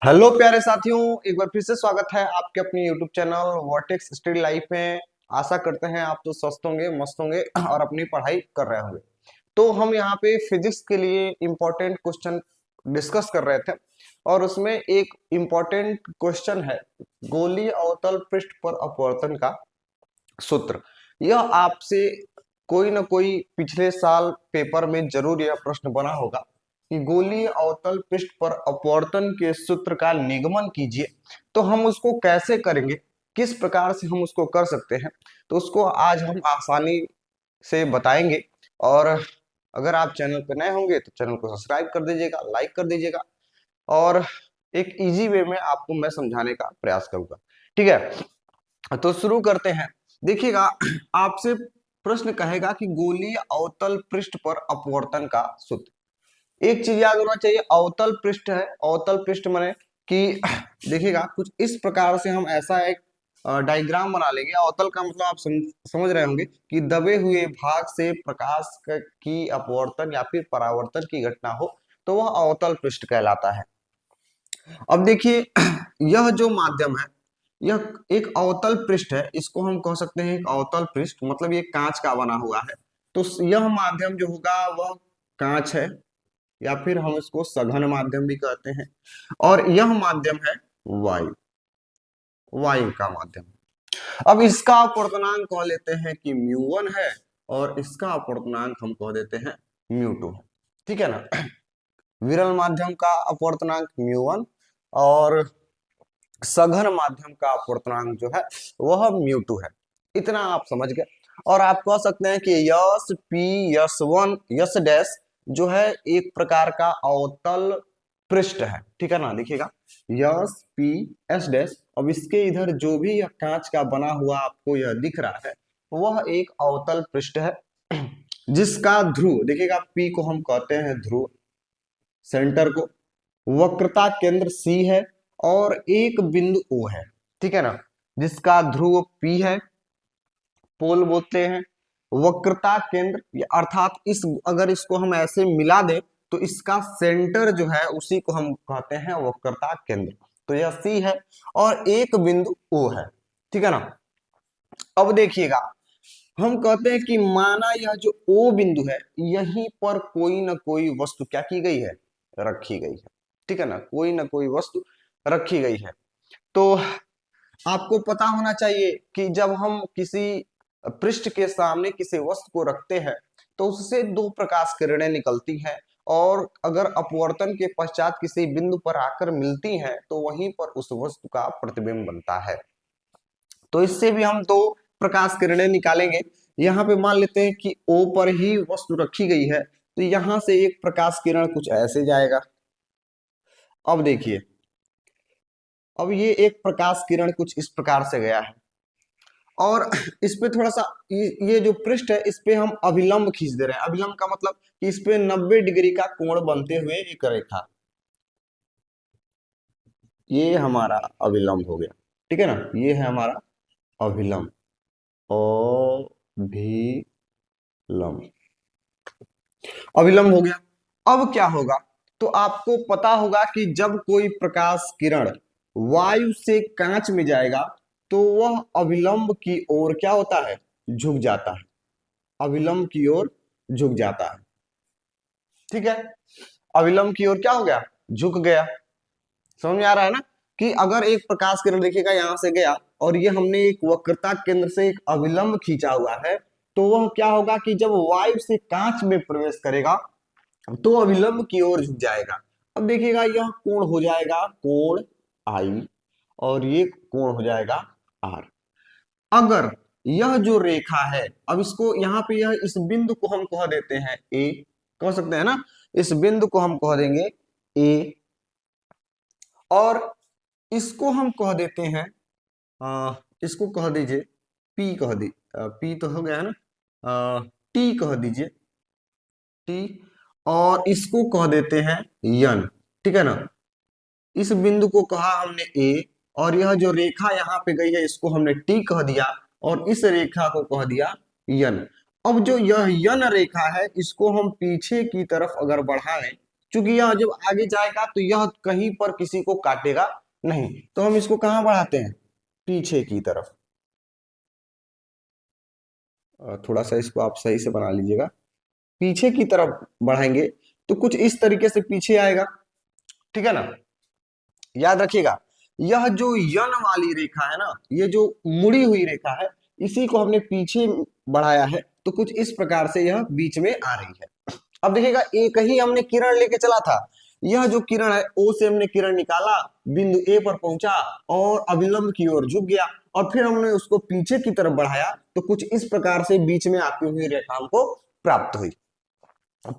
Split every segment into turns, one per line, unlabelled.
Hello प्यारे साथियों, एक बार फिर से स्वागत है आपके अपने YouTube channel vertex study life में। आशा करते हैं आप तो स्वस्थ होंगे, मस्त होंगे और अपनी पढ़ाई कर रहे होंगे। तो हम यहाँ पे फिजिक्स के लिए इम्पोर्टेंट क्वेश्चन डिस्कस कर रहे थे और उसमें एक इम्पोर्टेंट क्वेश्चन है गोलीय अवतल पृष्ठ पर अपवर्तन का सूत्र। यह आपसे कोई ना कोई पिछले साल पेपर में जरूर यह प्रश्न बना होगा कि गोलीय अवतल पृष्ठ पर अपवर्तन के सूत्र का निगमन कीजिए। तो हम उसको कैसे करेंगे, किस प्रकार से हम उसको कर सकते हैं, तो उसको आज हम आसानी से बताएंगे। और अगर आप चैनल पर नए होंगे तो चैनल को सब्सक्राइब कर दीजिएगा, लाइक कर दीजिएगा और एक इजी वे में आपको मैं समझाने का प्रयास करूंगा। ठीक है, तो शुरू करते हैं। देखिएगा, आपसे प्रश्न कहेगा कि गोलीय अवतल पृष्ठ पर अपवर्तन का सूत्र। एक चीज याद होना चाहिए, अवतल पृष्ठ है। अवतल पृष्ठ माने कि देखिएगा कुछ इस प्रकार से हम ऐसा एक डायग्राम बना लेंगे। अवतल का मतलब आप समझ रहे होंगे कि दबे हुए भाग से प्रकाश की अपवर्तन या फिर परावर्तन की घटना हो तो वह अवतल पृष्ठ कहलाता है। अब देखिए यह जो माध्यम है यह एक अवतल पृष्ठ है, इसको हम कह सकते हैं एक अवतल पृष्ठ, मतलब ये कांच का बना हुआ है। तो यह माध्यम जो होगा वह कांच है या फिर हम इसको सघन माध्यम भी कहते हैं। और यह माध्यम है वायु, वायु का माध्यम। अब इसका अपवर्तनांक कह लेते हैं कि μ1 है और इसका अपवर्तनांक हम कह देते हैं μ2 है। ठीक है ना। विरल माध्यम का अपवर्तनांक μ1 और सघन माध्यम का अपवर्तनांक जो है वह μ2 है। इतना आप समझ गए। और आप कह सकते हैं कि yes P yes one yes dash जो है एक प्रकार का अवतल पृष्ठ है। ठीक है ना। देखिएगा यस पी एस डैश, अब इसके इधर जो भी यह कांच का बना हुआ आपको यह दिख रहा है वह एक अवतल पृष्ठ है जिसका ध्रुव, देखिएगा पी को हम कहते हैं ध्रुव, सेंटर को, वक्रता केंद्र सी है और एक बिंदु ओ है। ठीक है ना। जिसका ध्रुव पी है, पोल बोलते हैं, वक्रता केंद्र अर्थात इस अगर इसको हम ऐसे मिला दें तो इसका सेंटर जो है उसी को हम कहते हैं वक्रता केंद्र। तो यह सी है और एक बिंदु ओ है। ठीक है ना। अब देखिएगा हम कहते हैं कि माना यह जो ओ बिंदु है यहीं पर कोई ना कोई वस्तु क्या की गई है, रखी गई है। ठीक है ना। कोई ना कोई वस्तु रखी गई है। तो आपको पता होना चाहिए कि जब हम किसी पृष्ठ के सामने किसी वस्तु को रखते हैं तो उससे दो प्रकाश किरणें निकलती हैं और अगर अपवर्तन के पश्चात किसी बिंदु पर आकर मिलती हैं तो वहीं पर उस वस्तु का प्रतिबिंब बनता है। तो इससे भी हम दो प्रकाश किरणें निकालेंगे। यहाँ पे मान लेते हैं कि O पर ही वस्तु रखी गई है तो यहां से एक प्रकाश किरण कुछ ऐसे जाएगा। अब देखिए, अब ये एक प्रकाश किरण कुछ इस प्रकार से गया है और इस पे थोड़ा सा ये जो पृष्ठ है इस पे हम अभिलंब खींच दे रहे हैं। अभिलंब का मतलब कि इस पे 90 डिग्री का कोण बनते हुए एक रेखा, ये हमारा अभिलंब हो गया। ठीक है ना। ये है हमारा अभिलंब, अभिलंब, अभिलंब हो गया। अब क्या होगा, तो आपको पता होगा कि जब कोई प्रकाश किरण वायु से कांच में जाएगा तो वह अभिलंब की ओर क्या होता है, झुक जाता है। अभिलंब की ओर झुक जाता है। ठीक है। अभिलंब की ओर क्या हो गया, झुक गया। समझ में आ रहा है ना कि अगर एक प्रकाश किरण देखिएगा यहां से गया और ये हमने एक वक्रता केंद्र से एक अभिलंब खींचा हुआ है तो वह क्या होगा कि जब वायु से कांच में प्रवेश करेगा तो अभिलंब की ओर झुक जाएगा। अब देखिएगा यह कोण हो जाएगा कोण आई और ये कोण हो जाएगा आर। अगर यह जो रेखा है, अब इसको यहाँ पे यह इस बिंदु को हम कह देते हैं ए, कह सकते हैं ना, इस बिंदु को हम कह देंगे ए और इसको हम कह देते हैं इसको कह दीजिए पी, कह दी पी तो हो गया है ना, टी कह दीजिए टी और इसको कह देते हैं यन। ठीक है ना। इस बिंदु को कहा हमने ए और यह जो रेखा यहाँ पे गई है इसको हमने टी कह दिया और इस रेखा को कह दिया यन। अब जो यह यन रेखा है इसको हम पीछे की तरफ अगर बढ़ाएं, क्योंकि यह जब आगे जाएगा तो यह कहीं पर किसी को काटेगा नहीं, तो हम इसको कहाँ बढ़ाते हैं, पीछे की तरफ। थोड़ा सा इसको आप सही से बना लीजिएगा, पीछे की तरफ बढ़ाएंगे तो कुछ इस तरीके से पीछे आएगा, ठीक है ना। याद रखिएगा, यह जो यन वाली रेखा है ना, ये जो मुड़ी हुई रेखा है, इसी को हमने पीछे बढ़ाया है, तो कुछ इस प्रकार से यह बीच में आ रही है। अब देखिएगा, एक ही हमने किरण लेके चला था, यह जो किरण है ओ से हमने किरण निकाला, बिंदु ए पर पहुंचा और अभिलंब की ओर झुक गया, और फिर हमने उसको पीछे की तरफ बढ़ाया, तो कुछ इस प्रकार से बीच में आती हुई रेखा हमको प्राप्त हुई।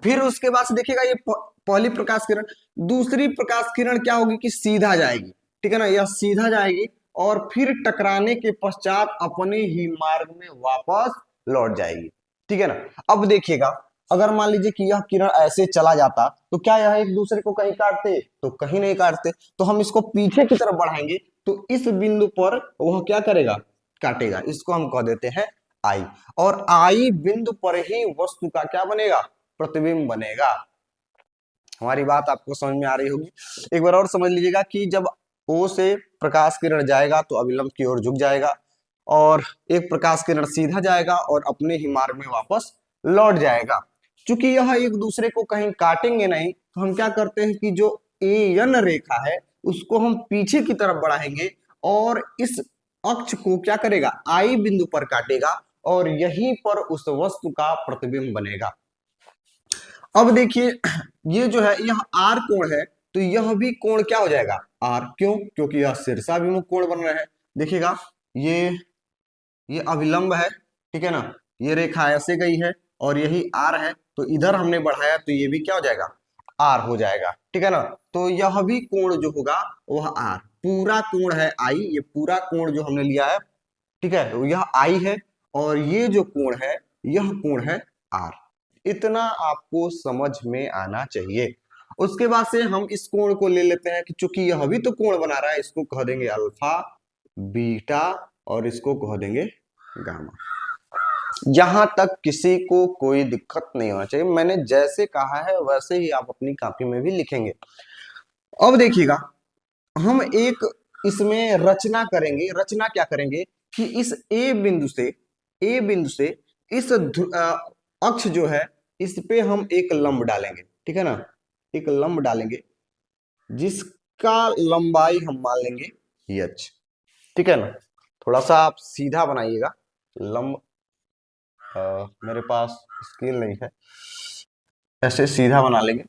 फिर उसके बाद से देखिएगा, ये पहली प्रकाश किरण, दूसरी प्रकाश किरण क्या होगी कि सीधा जाएगी, ठीक है ना, यह सीधा जाएगी और फिर टकराने के पश्चात अपने ही मार्ग में वापस लौट जाएगी, ठीक है ना। अब देखिएगा, अगर मान लीजिए कि यह किरण ऐसे चला जाता तो क्या यह एक दूसरे को कहीं काटते, तो कहीं नहीं काटते, तो हम इसको पीछे की तरफ बढ़ाएंगे तो इस बिंदु पर वह क्या करेगा, काटेगा, इसको हम कह देते हैं आई, और आई बिंदु पर ही वस्तु का क्या बनेगा, प्रतिबिंब बनेगा। हमारी बात आपको समझ में आ रही होगी। एक बार और समझ लीजिएगा कि जब ओ से प्रकाश किरण जाएगा तो अभिलंब की ओर झुक जाएगा, और एक प्रकाश किरण सीधा जाएगा और अपने ही मार्ग में वापस लौट जाएगा। क्योंकि यह एक दूसरे को कहीं काटेंगे नहीं, तो हम क्या करते हैं कि जो एन रेखा है उसको हम पीछे की तरफ बढ़ाएंगे और इस अक्ष को क्या करेगा, आई बिंदु पर काटेगा, और यहीं पर उस वस्तु का प्रतिबिंब बनेगा। अब देखिए, ये जो है यह आर कोण है, तो यह भी कोण क्या हो जाएगा, आर, क्यों, क्योंकि यह शीर्षाभिमुख कोण बन रहा है। देखिएगा, ये अभिलंब है, ठीक है ना, ये रेखा ऐसे गई है और यही आर है, तो इधर हमने बढ़ाया तो ये भी क्या हो जाएगा, आर हो जाएगा, ठीक है ना। तो यह भी कोण जो होगा वह आर, पूरा कोण है आई, ये पूरा कोण जो हमने लिया है, ठीक है, तो यह आई है, और ये जो कोण है यह कोण है आर। इतना आपको समझ में आना चाहिए। उसके बाद से हम इस कोण को ले लेते हैं कि चूंकि यह भी तो कोण बना रहा है, इसको कह देंगे अल्फा, बीटा, और इसको कह देंगे गामा। यहां तक किसी को कोई दिक्कत नहीं होना चाहिए, मैंने जैसे कहा है वैसे ही आप अपनी कॉपी में भी लिखेंगे। अब देखिएगा, हम एक इसमें रचना करेंगे। रचना क्या करेंगे कि इस ए बिंदु से इस अक्ष जो है इस पे हम एक लंब डालेंगे, ठीक है ना, एक लंब डालेंगे जिसका लंबाई हम मान लेंगे एच, ठीक है ना। थोड़ा सा आप सीधा बनाइएगा लंब, मेरे पास स्केल नहीं है, ऐसे सीधा बना लेंगे,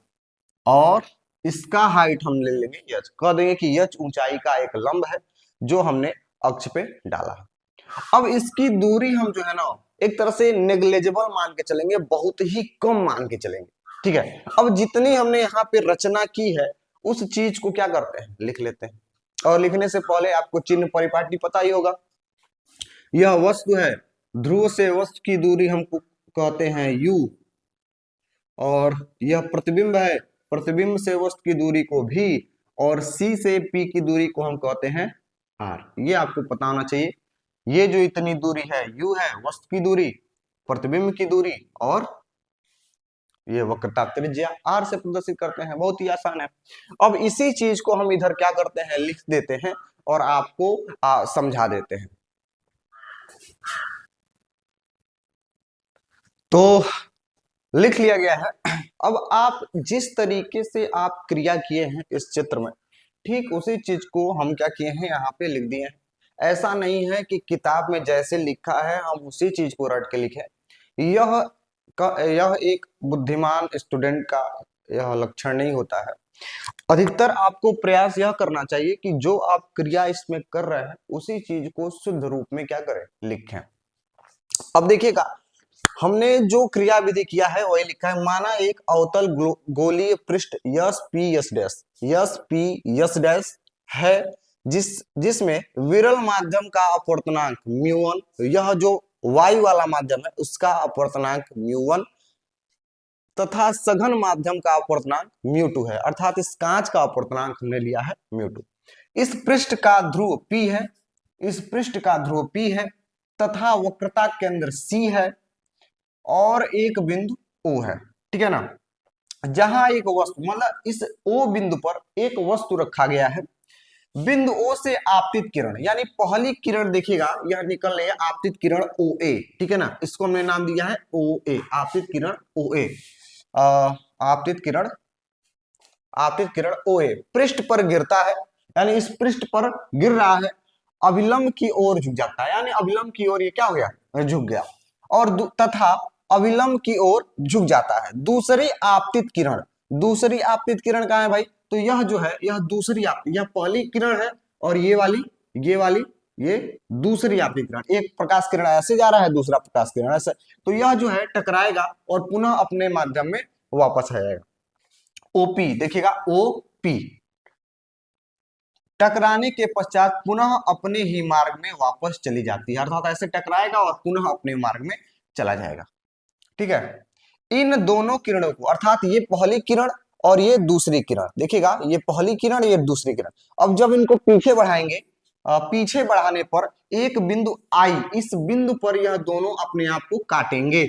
और इसका हाइट हम ले लेंगे यच, कह देंगे कि यच ऊंचाई का एक लंब है जो हमने अक्ष पे डाला है। अब इसकी दूरी हम जो है ना एक तरह से नेग्लेजेबल मान के चलेंगे, बहुत ही कम मान के चलेंगे, ठीक है। अब जितनी हमने यहाँ पे रचना की है उस चीज को क्या करते हैं, लिख लेते हैं। और लिखने से पहले आपको चिन्ह परिपाटी पता ही होगा। यह वस्तु है, ध्रुव से वस्तु की दूरी हमको कहते हैं u, और यह प्रतिबिंब है, प्रतिबिंब से वस्तु की दूरी को भी, और C से P की दूरी को हम कहते हैं R। ये आपको पता होना चाहिए। ये जो इतनी दूरी है U है वस्तु की दूरी, प्रतिबिंब की दूरी, और ये वक्रता त्रिज्या R से प्रदर्शित करते हैं। बहुत ही आसान है। अब इसी चीज को हम इधर क्या करते हैं, लिख देते हैं और आपको समझा देते हैं। तो लिख लिया गया है। अब आप जिस तरीके से आप क्रिया किए हैं इस चित्र में, ठीक उसी चीज को हम क्या किए हैं, यहाँ पे लिख दिए हैं। ऐसा नहीं है कि किताब में जैसे लिखा है हम उसी चीज को रट के लिखे। यह एक बुद्धिमान स्टूडेंट का यह लक्षण नहीं होता है। अधिकतर आपको प्रयास यह करना चाहिए कि जो आप क्रिया इसमें कर रहे हैं उसी चीज को शुद्ध रूप में क्या करें, लिखें। अब देखिएगा, हमने जो क्रिया विधि किया है वही लिखा है। माना एक अवतल गोलीय पृष्ठ यस पी यस डैश है, जिसमें विरल माध्यम का अपवर्तनांक μ1, यह जो वायु वाला माध्यम है उसका अपवर्तनांक μ1, तथा सघन माध्यम का अपवर्तनांक μ2 है, अर्थात इस कांच का अपवर्तनांक हमने लिया है μ2। इस पृष्ठ का ध्रुव P है, इस पृष्ठ का ध्रुव P है, तथा वक्रता केंद्र C है, और एक बिंदु O है, ठीक है ना। जहां एक वस्तु मतलब इस ओ बिंदु पर एक वस्तु रखा गया है, बिंदु ओ से आपतित किरण यानी पहली किरण देखिएगा यह निकल रही है आपतित किरण ओ ए, ठीक है ना, इसको हमने नाम दिया है ओ ए, आपतित किरण ओ ए, आपतित किरण, आपतित किरण ओ ए पृष्ठ पर गिरता है, यानी इस पृष्ठ पर गिर रहा है, अभिलंब की ओर झुक जाता है, यानी अभिलंब की ओर ये क्या हो गया, झुक गया, और तथा अभिलंब की ओर झुक जाता है। दूसरी आपतित किरण, दूसरी आपतित किरण कहाँ है भाई, तो यह जो है यह दूसरी आपतित, यह पहली किरण है और ये वाली, ये वाली, ये दूसरी आपतित किरण, एक प्रकाश किरण ऐसे जा रहा है, दूसरा प्रकाश किरण ऐसे, तो यह जो है टकराएगा और पुनः अपने माध्यम में वापस आ जाएगा। ओपी देखिएगा, ओपी टकराने के पश्चात पुनः अपने ही मार्ग में वापस चली जाती है, अर्थात ऐसे टकराएगा और पुनः अपने मार्ग में चला जाएगा, ठीक है। इन दोनों किरणों को, अर्थात ये पहली किरण और ये दूसरी किरण, देखिएगा ये पहली किरण ये दूसरी किरण, अब जब इनको पीछे बढ़ाएंगे, पीछे बढ़ाने पर एक बिंदु आई, इस बिंदु पर यह दोनों अपने आप को काटेंगे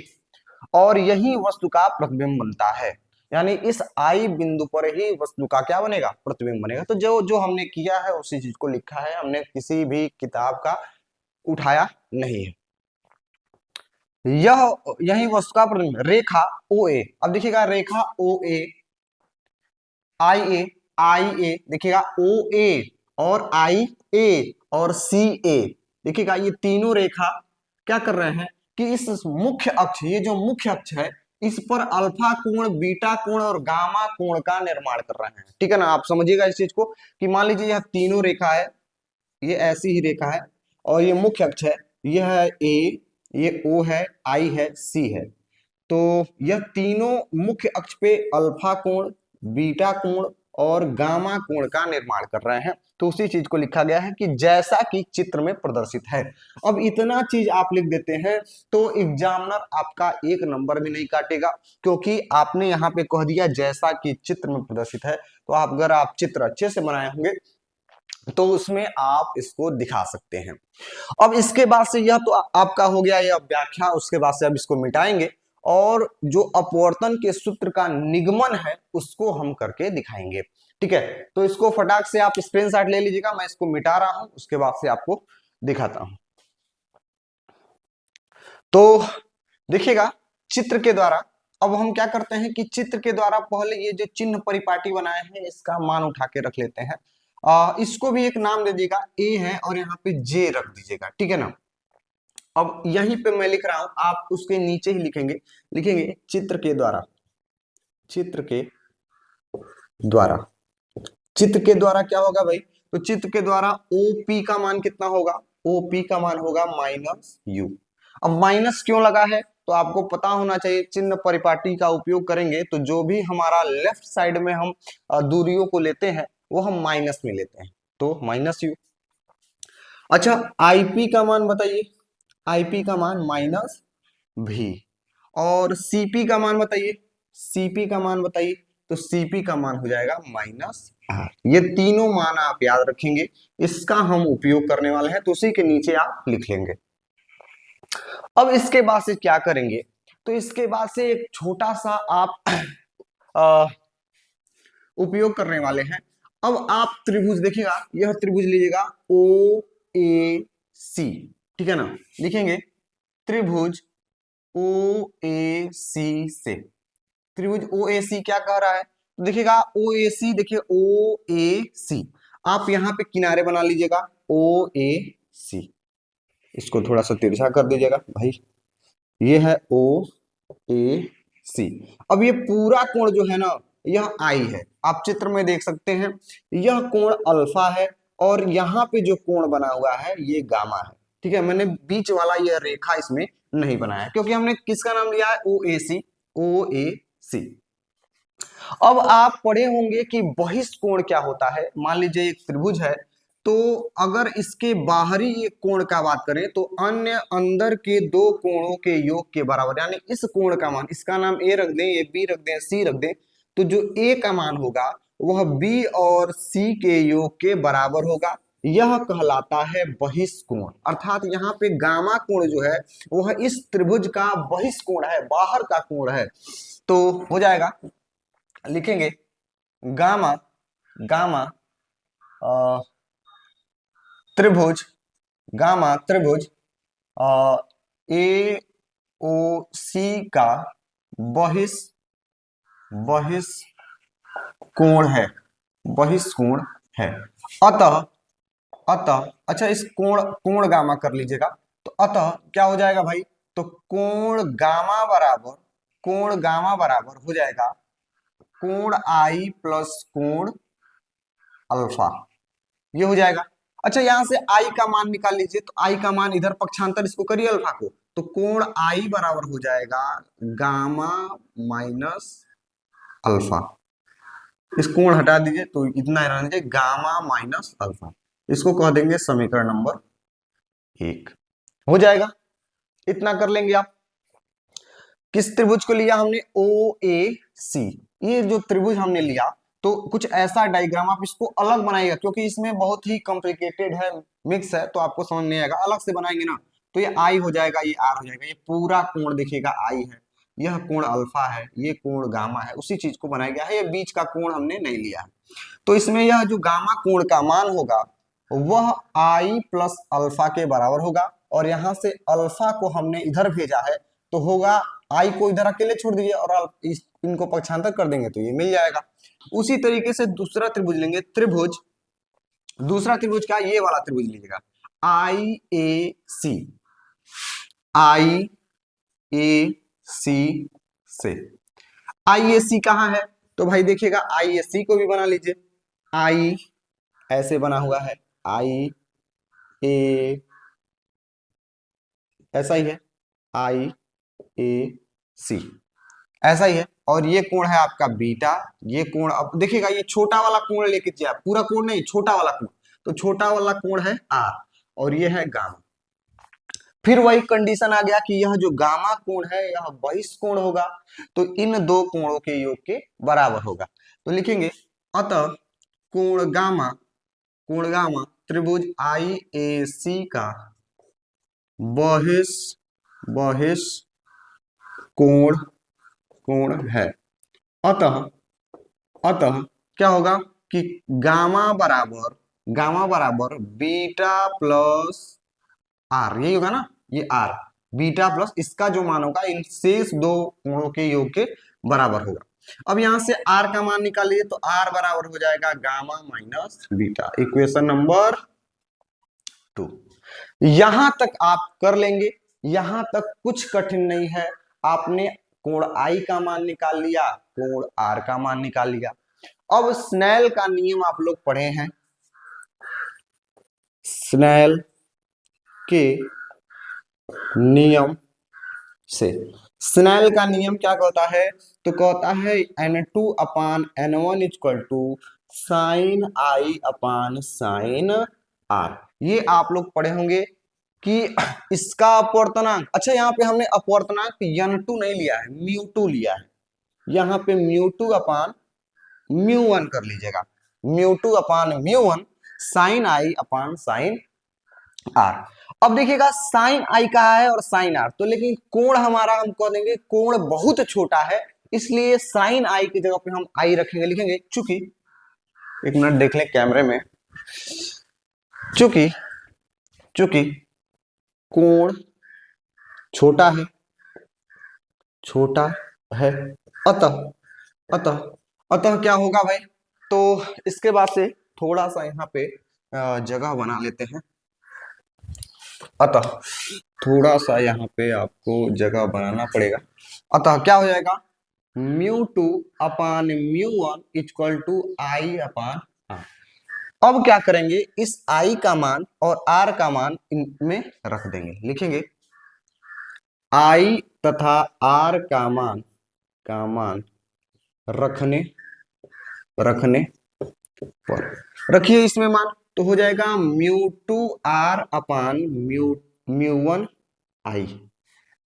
और यही वस्तु का प्रतिबिंब बनता है, यानी इस आई बिंदु पर ही वस्तु का क्या बनेगा, प्रतिबिंब बनेगा। तो जो जो हमने किया है उसी चीज को लिखा है, हमने किसी भी किताब का उठाया नहीं है। यह यही वस्तु का प्रतिबिंब, रेखा ओ ए, अब देखिएगा रेखा ओ ए, आई ए देखिएगा, ओ ए और आई ए और सी ए, देखिएगा ये तीनों रेखा क्या कर रहे हैं कि इस मुख्य अक्ष, ये जो मुख्य अक्ष है इस पर अल्फा कोण, बीटा कोण और गामा कोण का निर्माण कर रहे हैं, ठीक है ना। आप समझिएगा इस चीज को कि मान लीजिए यह तीनों रेखा है, ये ऐसी ही रेखा है और ये मुख्य अक्ष है, यह है ए, ये ओ है, आई है, सी है, तो यह तीनों मुख्य अक्ष पे अल्फा कोण, बीटा कोण और गामा कोण का निर्माण कर रहे हैं, तो उसी चीज को लिखा गया है कि जैसा कि चित्र में प्रदर्शित है। अब इतना चीज आप लिख देते हैं तो एग्जामिनर आपका एक नंबर भी नहीं काटेगा, क्योंकि आपने यहाँ पे कह दिया जैसा कि चित्र में प्रदर्शित है, तो आप अगर आप चित्र अच्छे से बनाए होंगे तो उसमें आप इसको दिखा सकते हैं। अब इसके बाद से यह तो आपका हो गया यह व्याख्या, उसके बाद से अब इसको मिटाएंगे और जो अपवर्तन के सूत्र का निगमन है उसको हम करके दिखाएंगे, ठीक है। तो इसको फटाक से आप स्क्रीनशॉट ले लीजिएगा, मैं इसको मिटा रहा हूं, उसके बाद से आपको दिखाता हूं। तो देखिएगा चित्र के द्वारा अब हम क्या करते हैं कि चित्र के द्वारा पहले ये जो चिन्ह परिपाटी बनाए हैं इसका मान उठा के रख लेते हैं, इसको भी एक नाम दे दीजिएगा, ए है और यहाँ पे जे रख दीजिएगा, ठीक है ना। अब यहीं पे मैं लिख रहा हूं, आप उसके नीचे ही लिखेंगे, लिखेंगे चित्र के द्वारा, चित्र के द्वारा, चित्र के द्वारा क्या होगा भाई, तो चित्र के द्वारा ओपी का मान कितना होगा, ओपी का मान होगा -u। अब माइनस क्यों लगा है, तो आपको पता होना चाहिए, चिन्ह परिपाटी का उपयोग करेंगे तो जो भी हमारा लेफ्ट साइड में हम दूरियों को लेते हैं वो हम माइनस में लेते हैं, तो -u। अच्छा आईपी का मान बताइए, आईपी का मान -v, और सीपी का मान बताइए, सीपी का मान बताइए, तो सीपी का मान हो जाएगा -r। ये तीनों मान आप याद रखेंगे, इसका हम उपयोग करने वाले हैं, तो उसी के नीचे आप लिख लेंगे। अब इसके बाद से क्या करेंगे, तो इसके बाद से एक छोटा सा आप उपयोग करने वाले हैं। अब आप त्रिभुज देखिएगा, यह त्रिभुज लीजिएगा ओ ए सी, ठीक है ना, लिखेंगे त्रिभुज ओ ए सी से, त्रिभुज ओ ए सी क्या कह रहा है, तो देखिएगा ओ ए सी, देखिए ओ ए सी, आप यहाँ पे किनारे बना लीजिएगा ओ ए सी, इसको थोड़ा सा तिरछा कर दीजिएगा भाई, ये है ओ ए सी। अब ये पूरा कोण जो है ना यह आई है, आप चित्र में देख सकते हैं, यह कोण अल्फा है और यहाँ पे जो कोण बना हुआ है ये गामा है, ठीक है। मैंने बीच वाला यह रेखा इसमें नहीं बनाया क्योंकि हमने किसका नाम लिया है, ओ ए सी, ओ ए सी। अब आप पढ़े होंगे कि बहिष्कोण क्या होता है, मान लीजिए एक त्रिभुज है, तो अगर इसके बाहरी एक कोण का बात करें तो अन्य अंदर के दो कोणों के योग के बराबर, यानी इस कोण का मान, इसका नाम ए रख दें, ये बी रख दें, सी रख दें, तो जो ए का मान होगा वह बी और सी के योग के बराबर होगा, यह कहलाता है बहिष्कोण। अर्थात यहाँ पे गामा कोण जो है वह इस त्रिभुज का बहिष्कोण है, बाहर का कोण है, तो हो जाएगा लिखेंगे गामा गामा त्रिभुज गामा त्रिभुज ए ओ सी का बहिष बहिष कोण है, बहिष कोण है। अतः अतः अच्छा, इस कोण कोण गामा कर लीजिएगा। तो अतः क्या हो जाएगा भाई, तो कोण गामा बराबर हो जाएगा कोण आई प्लस कोण अल्फा, ये हो जाएगा। अच्छा, यहां से आई का मान निकाल लीजिए, तो आई का मान इधर पक्षांतर इसको करिए अल्फा को, तो कोण आई बराबर हो जाएगा गामा माइनस अल्फा। इस कोण हटा दीजिए तो इतना रहना चाहिए गामा माइनस अल्फा, इसको कह देंगे समीकरण नंबर 1, हो जाएगा। इतना कर लेंगे आप। किस त्रिभुज को लिया हमने, ओ ए सी, ये जो त्रिभुज हमने लिया तो कुछ ऐसा डायग्राम आप इसको अलग बनाइएगा, क्योंकि इसमें बहुत ही कॉम्प्लिकेटेड है, मिक्स है, तो आपको समझ नहीं आएगा। अलग से बनाएंगे ना तो ये आई हो जाएगा, ये आर हो जाएगा, ये पूरा कोण देखिएगा आई है, यह कोण अल्फा है, ये कोण गामा है, उसी चीज को बनाया गया है, ये बीच का कोण हमने नहीं लिया है। तो इसमें यह जो गामा कोण का मान होगा वह आई प्लस अल्फा के बराबर होगा, और यहां से अल्फा को हमने इधर भेजा है तो होगा, आई को इधर अकेले छोड़ दीजिए और इनको पक्षांतर कर देंगे तो ये मिल जाएगा। उसी तरीके से दूसरा त्रिभुज लेंगे, त्रिभुज दूसरा त्रिभुज का ये वाला त्रिभुज लीजिएगा, आई ए सी, आई ए सी से। आई ए सी कहाँ है, तो भाई देखिएगा आई ए सी को भी बना लीजिए, आई ऐसे बना हुआ है, आई ए ऐसा ही है, आई ए सी ऐसा ही है, और ये कोण है आपका बीटा, ये कोण अब देखिएगा ये छोटा वाला कोण लेके जाए, पूरा कोण नहीं, छोटा वाला कोण, तो छोटा वाला कोण है आर, और ये है गामा। फिर वही कंडीशन आ गया कि यह जो गामा कोण है यह बहिष कोण होगा, तो इन दो कोणों के योग के बराबर होगा। तो लिखेंगे अतः कोण गामा त्रिभुज आई ए सी का बहिष बहिष कोण कोण है। अतः अतः क्या होगा कि गामा बराबर बीटा प्लस आर, यही होगा ना, ये आर बीटा प्लस इसका जो मान होगा इन शेष दो कोणों के योग के बराबर होगा। अब यहां से आर का मान निकालिए तो आर बराबर हो जाएगा gamma minus beta, equation number 2। यहां तक आप कर लेंगे, यहां तक कुछ कठिन नहीं है। आपने कोण आई का मान निकाल लिया, कोण आर का मान निकाल लिया। अब स्नेल का नियम आप लोग पढ़े हैं, स्नेल के नियम से, स्नेल का नियम क्या कहता है, तो कहता है n2 upon n1 equal to sine i upon sine r. ये आप लोग पढ़े होंगे कि इसका अपवर्तनांक, अच्छा यहाँ पे हमने अपवर्तनांक n2 नहीं लिया है, μ2 लिया है, यहाँ पे μ2 अपान μ1 कर लीजिएगा, μ2 upon μ1 sine i upon sine r. अब देखिएगा साइन आई का है और साइन आर, तो लेकिन कोण हमारा हम कह देंगे कोण बहुत छोटा है, इसलिए साइन आई की जगह पे हम आई रखेंगे, लिखेंगे चूंकि, एक मिनट देख लें कैमरे में, चूंकि चूंकि कोण छोटा है अतः अतः अतः क्या होगा भाई, तो इसके बाद से थोड़ा सा यहाँ पे जगह बना लेते हैं, अतः थोड़ा सा यहाँ पे आपको जगह बनाना पड़ेगा। अतः क्या हो जाएगा, μ2 upon μ1 equal to i upon r. अब क्या करेंगे, इस आई का मान और आर का मान इनमें रख देंगे, लिखेंगे आई तथा आर का मान रखने पर रखिए इसमें मान, तो हो जाएगा μ2 आर अपान μ1 आई,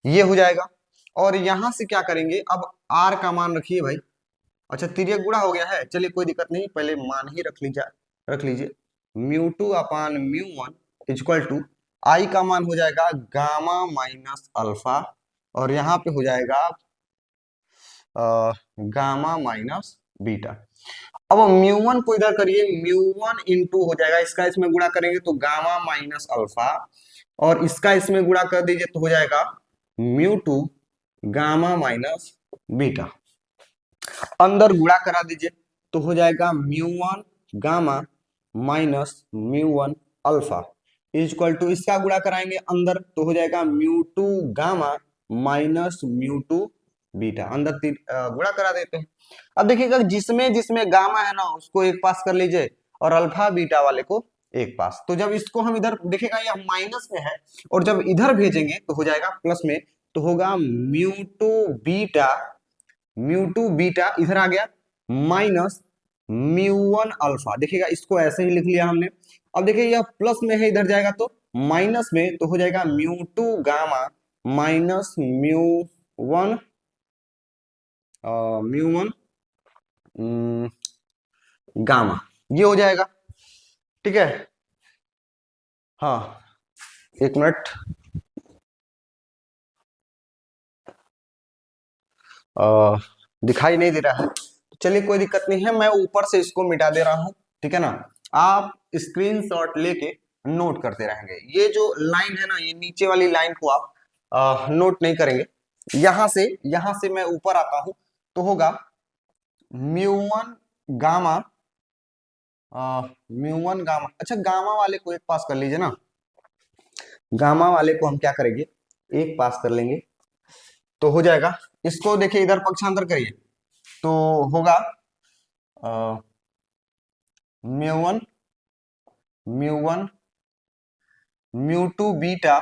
ये हो जाएगा। और यहां से क्या करेंगे, अब आर का मान रखिए भाई, अच्छा तिर्यक गुणा हो गया है, चलिए कोई दिक्कत नहीं, पहले मान ही रख लीजिए μ2 अपान μ1 इक्वल टू आई का मान हो जाएगा गामा माइनस अल्फा, और यहाँ पे हो जाएगा गामा माइनस बीटा। अब म्यू वन को इधर करिए, म्यू वन इंटू हो जाएगा, इसका इसमें गुणा करेंगे तो गामा माइनस अल्फा, और इसका इसमें गुणा कर दीजिए तो हो जाएगा mu two gamma minus beta. अंदर गुणा करा दीजिए तो हो जाएगा mu one gamma minus mu one alpha is equal to, इसका गुणा कराएंगे अंदर तो हो जाएगा mu two gamma minus mu two beta. अंदर गुणा करा देते हैं। अब देखिएगा जिसमें जिसमें गामा है ना उसको एक पास कर लीजिए और अल्फा बीटा वाले को एक पास। तो जब इसको हम इधर देखेगा यह माइनस में है और जब इधर भेजेंगे तो हो जाएगा प्लस में, तो होगा mu two beta, mu two beta इधर आ गया माइनस म्यू वन अल्फा। देखिएगा इसको ऐसे ही लिख लिया हमने। अब देखिए यह प्लस में है, इधर जाएगा तो माइनस में, तो हो जाएगा mu two gamma minus mu one mu one gamma, ये हो जाएगा। ठीक है, हाँ एक मिनट, दिखाई नहीं दे रहा है, चलिए कोई दिक्कत नहीं है, मैं ऊपर से इसको मिटा दे रहा हूं। ठीक है ना, आप स्क्रीनशॉट लेके नोट करते रहेंगे। ये जो लाइन है ना, ये नीचे वाली लाइन को आप नोट नहीं करेंगे। यहां से मैं ऊपर आता हूं तो होगा mu one gamma, mu one gamma. अच्छा गामा वाले को एक पास कर लीजिए ना, गामा वाले को हम क्या करेंगे एक पास कर लेंगे तो हो जाएगा। इसको देखिए इधर पक्षांतर करिए तो होगा mu one mu one mu two beta,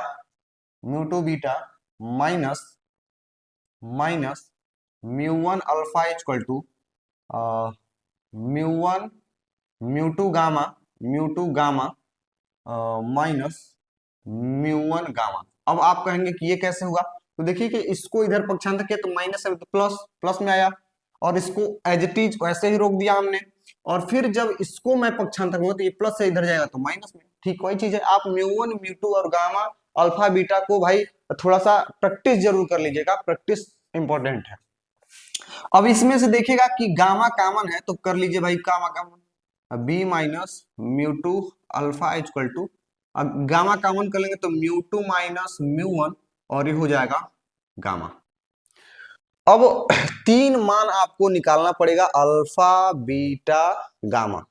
mu two beta minus minus mu one alpha equal to mu one mu two gamma, mu two gamma minus mu one gamma. अब आप कहेंगे कि ये कैसे हुआ, तो देखिए कि इसको इधर पक्षांतर किया तो माइनस है तो प्लस, प्लस में आया, और इसको एज इट इज वैसे ही रोक दिया हमने। और फिर जब इसको मैं पक्षांतर करूंगा तो ये प्लस से इधर जाएगा तो माइनस में। ठीक वही चीज है, आप म्यू वन म्यू टू और गामा अल्फा बीटा को भाई थोड़ा सा प्रैक्टिस जरूर कर लीजिएगा, प्रैक्टिस इंपॉर्टेंट है। अब इसमें से देखिएगा कि गामा कॉमन है तो कर लीजिए भाई gamma common, B minus mu two alpha equal to, अब गामा कॉमन कर लेंगे तो mu two minus mu one और ये हो जाएगा गामा। अब तीन मान आपको निकालना पड़ेगा, अल्फा बीटा गामा,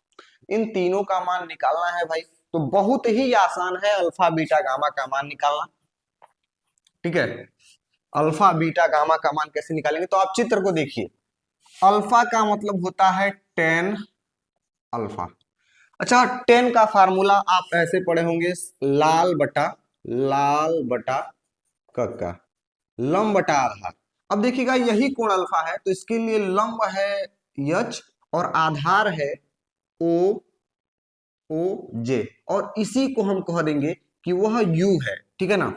इन तीनों का मान निकालना है भाई। तो बहुत ही आसान है अल्फा बीटा गामा का मान निकालना। ठीक है, अल्फा बीटा गामा का मान कैसे निकालेंगे, तो आप चित्र को देखिए। अल्फा का मतलब होता है 10 अल्फा। अच्छा 10 का फार्मूला आप ऐसे पढ़े होंगे, लाल बटा कक्का, लंब बटा आधार। अब देखिएगा यही कोण अल्फा है तो इसके लिए लंब है यच और आधार है ओ ओ जे, और इसी को हम कह देंगे कि वह यू है। ठीक है ना।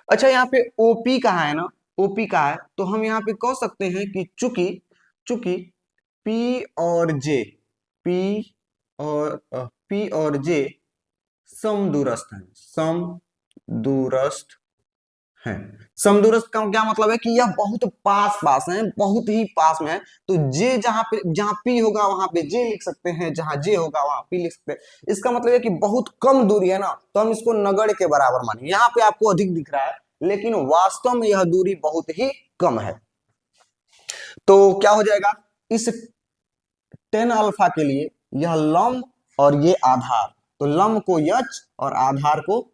अच्छा यहाँ पे ओपी कहा है ना, ओपी कहा है तो हम यहाँ पे कह सकते हैं कि चूंकि चूंकि पी और जे, पी पी और जे समदूरस्थ हैं, समदूरस्थ हैं। समदूरस्थ का क्या मतलब है कि यह बहुत पास पास है, बहुत ही पास में है। तो जे जहां पी होगा वहां पे जे लिख सकते हैं, जहां जे होगा वहां पी लिख सकते हैं। इसका मतलब है कि बहुत कम दूरी है ना, तो हम इसको नगण्य के बराबर मानेंगे। यहाँ पे आपको अधिक दिख रहा है लेकिन वास्तव में यह दूरी बहुत ही कम है। तो क्या हो जाएगा, इस 10 अल्फा के लिए यह लंब और ये आधार, तो लंब को यच और आधार को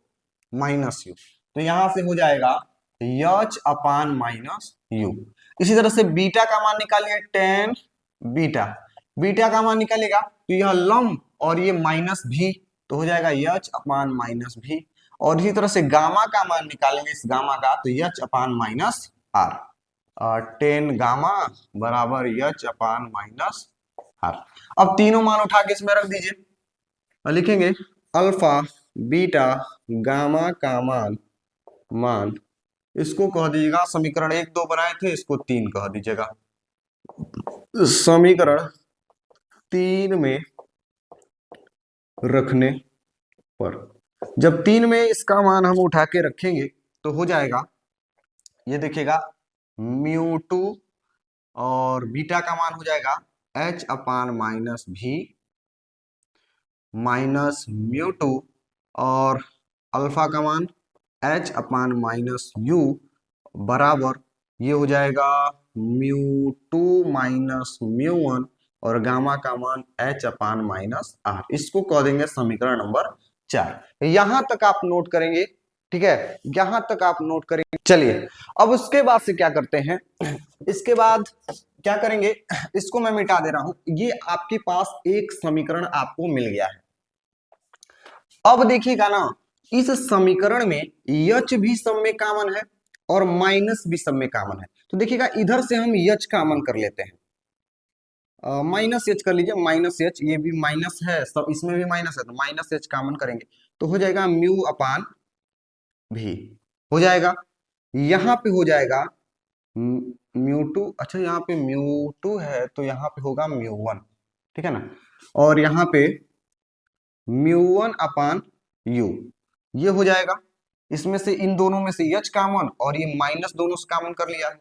माइनस यू, तो यहां से हो जाएगा यच अपान माइनस यू। इसी तरह से बीटा का मान निकालिए 10 बीटा, बीटा का मान निकालेगा तो यह लंब और ये माइनस भी, तो हो जाएगा यच अपान माइनस भी। और इसी तरह से गामा का मान निकालेंगे, इस गामा का, तो यच अपान माइनस आर, 10 गामा बराबर यच अपान माइनस आर। अब तीनों मान उठा के इसमें रख दीजिए और लिखेंगे अल्फा बीटा गामा का मान इसको कह दीजिएगा, समीकरण 1 2 बनाए थे इसको 3 कह दीजिएगा। समीकरण 3 में रखने पर, जब 3 में इसका मान हम उठा के रखेंगे तो हो जाएगा, ये देखिएगा म्यू टू और बीटा का मान हो जाएगा h अपान माइनस भी माइनस म्यू टू, और अल्फा का मान h अपान माइनस यू बराबर ये हो जाएगा mu two minus mu one, और गामा का मान h अपान माइनस आर। इसको कह देंगे समीकरण नंबर 4। यहां तक आप नोट करेंगे, ठीक है, यहां तक आप नोट करेंगे। चलिए अब उसके बाद से क्या करते हैं, इसके बाद क्या करेंगे, इसको मैं मिटा दे रहा हूं। ये आपके पास एक समीकरण आपको मिल गया है। अब देखिएगा ना, इस समीकरण में यच भी सब में कॉमन है और माइनस भी सब में कॉमन है। तो देखिएगा इधर से हम यच कॉमन कर लेते हैं, माइनस एच कर लीजिए, माइनस एच, ये भी माइनस है, सब इसमें भी माइनस है, तो माइनस एच कॉमन करेंगे तो हो जाएगा म्यू अपान भी, हो जाएगा। यहाँ पे हो जाएगा म्यू टू, अच्छा यहाँ पे म्यू टू है तो यहाँ पे होगा म्यू वन, ठीक है ना, और यहाँ पे म्यू वन अपान यू, ये हो जाएगा। इसमें से इन दोनों में से एच कॉमन और ये माइनस दोनों से कॉमन कर लिया है,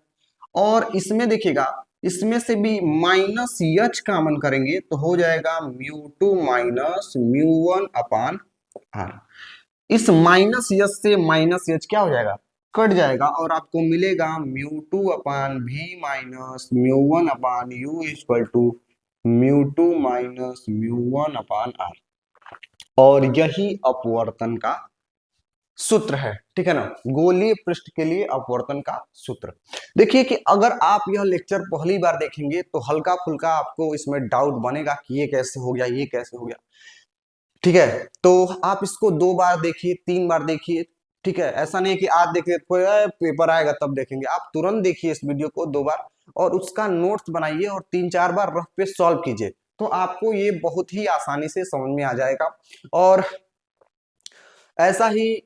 और इसमें देखिएगा इसमें से भी माइनस एच कॉमन करेंगे तो हो जाएगा mu two minus mu one upon r. इस माइनस एच से माइनस एच क्या हो जाएगा, कट जाएगा, और आपको मिलेगा म्यू टू अपान भी minus mu one upon u equal to mu two minus mu one upon r. और यही अपवर्तन का सूत्र है, ठीक है ना, गोलीय पृष्ठ के लिए अपवर्तन का सूत्र। देखिए कि अगर आप यह लेक्चर पहली बार देखेंगे तो हल्का फुल्का आपको इसमें डाउट बनेगा कि ये कैसे हो गया, ये कैसे हो गया, ठीक है। तो आप इसको 2 बार देखिए, 3 बार देखिए, ठीक है। ऐसा नहीं कि आज देखिए पेपर आएगा तब देखेंगे, आप तुरंत देखिए इस वीडियो को 2 बार और उसका नोट्स बनाइए और 3-4 बार रफ पे सॉल्व कीजिए, तो आपको ये बहुत ही आसानी से समझ में आ जाएगा। और ऐसा ही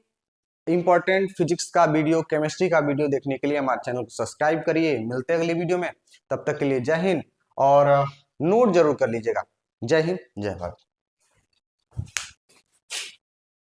इंपॉर्टेंट फिजिक्स का वीडियो, केमिस्ट्री का वीडियो देखने के लिए हमारे चैनल को सब्सक्राइब करिए। मिलते हैं अगली वीडियो में, तब तक के लिए जय हिंद, और नोट जरूर कर लीजिएगा। जय हिंद, जय भारत।